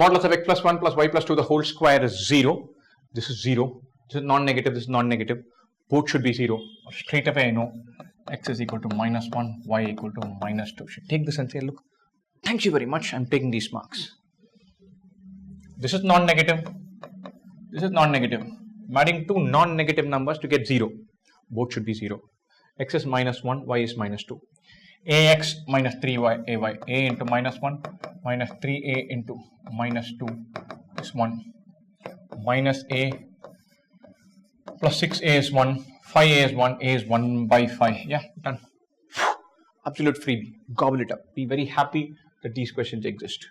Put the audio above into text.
Modulus of x plus 1 plus y plus 2 the whole square is 0. This is 0. This is non-negative. This is non-negative. Both should be 0. Straight away I know x is equal to minus 1, y equal to minus 2. Should take this and say, look, thank you very much. I'm taking these marks. This is non-negative. This is non-negative. I'm adding two non-negative numbers to get 0. Both should be 0. X is minus 1, y is minus 2. Ax minus 3y, ay, a into minus 1 minus 3a into minus 2 is 1. Minus a plus 6a is 1, 5a is 1, a is 1 by 5. Yeah, done. Absolute freebie. Gobble it up. Be very happy that these questions exist.